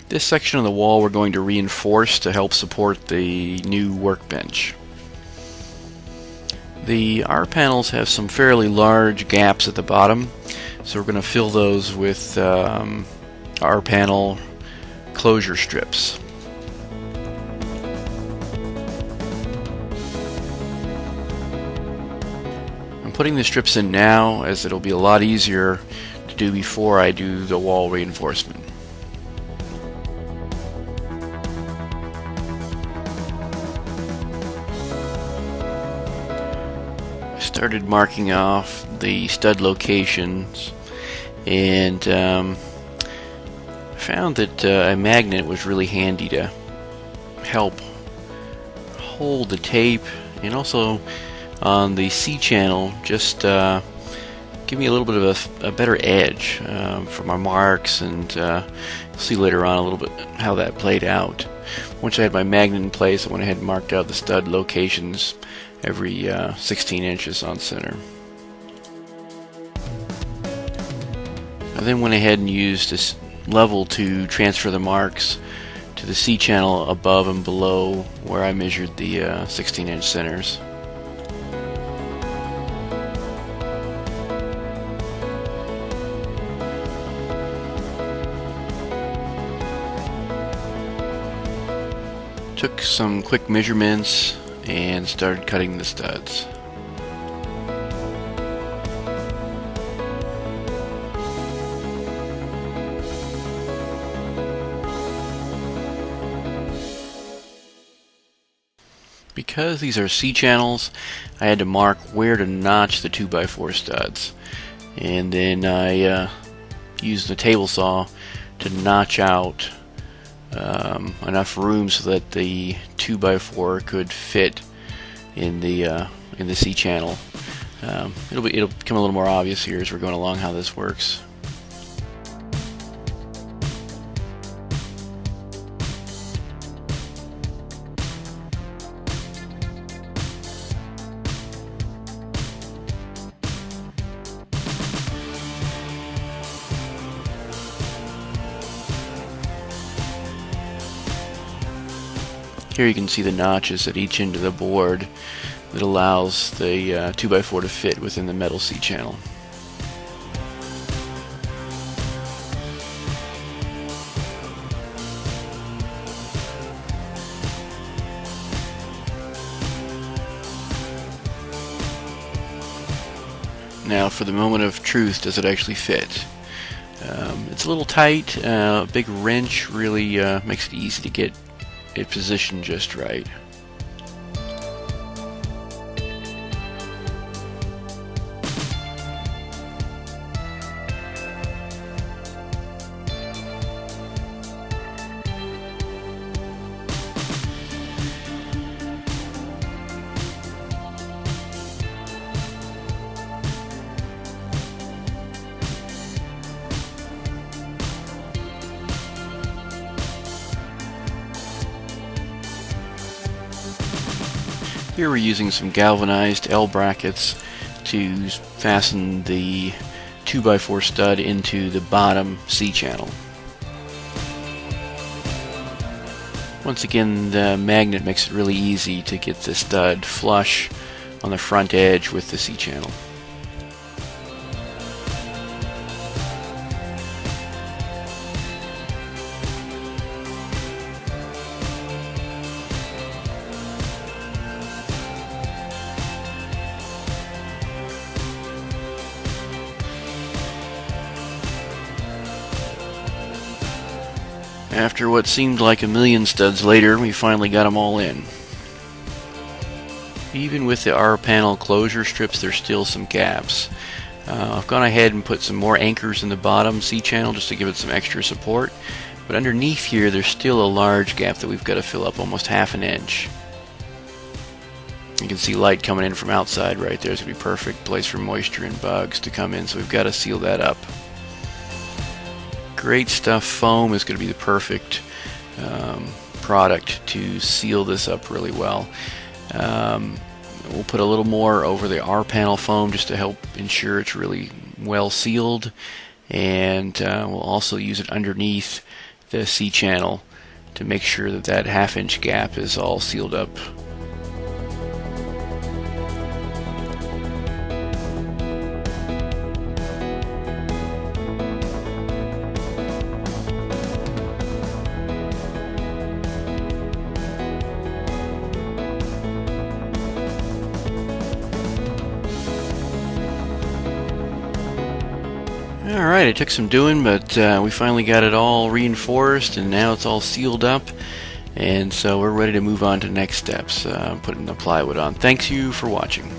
This section of the wall we're going to reinforce to help support the new workbench. The R panels have some fairly large gaps at the bottom, so we're going to fill those with R panel closure strips. I'm putting the strips in now, as it'll be a lot easier to do before I do the wall reinforcement. I started marking off the stud locations, and found that a magnet was really handy to help hold the tape, and also on the C channel just give me a little bit of a better edge for my marks, and you'll see later on a little bit how that played out. Once I had my magnet in place, I went ahead and marked out the stud locations every 16 inches on center. I then went ahead and used this level to transfer the marks to the C channel above and below where I measured the 16-inch centers. Took some quick measurements and started cutting the studs. Because these are C channels, I had to mark where to notch the 2x4 studs, and then I used the table saw to notch out enough room so that the 2x4 could fit in the C channel. It'll become a little more obvious here as we're going along how this works. Here you can see the notches at each end of the board that allows the 2x4 to fit within the metal C channel. Now for the moment of truth, does it actually fit? It's a little tight. A big wrench really makes it easy to get it positioned just right. Here we're using some galvanized L brackets to fasten the 2x4 stud into the bottom C channel. Once again, the magnet makes it really easy to get the stud flush on the front edge with the C channel. After what seemed like a million studs later, we finally got them all in. Even with the R panel closure strips, there's still some gaps. I've gone ahead and put some more anchors in the bottom C channel just to give it some extra support, but underneath here there's still a large gap that we've got to fill up, almost ½ an inch. You can see light coming in from outside right there. It's going to be a perfect place for moisture and bugs to come in, so we've got to seal that up. Great stuff foam is going to be the perfect product to seal this up really well. We'll put a little more over the R panel foam just to help ensure it's really well sealed, and we'll also use it underneath the C-channel to make sure that that 1/2 inch gap is all sealed up. Alright, it took some doing, but we finally got it all reinforced, and now it's all sealed up, and so we're ready to move on to next steps, putting the plywood on. Thanks you for watching.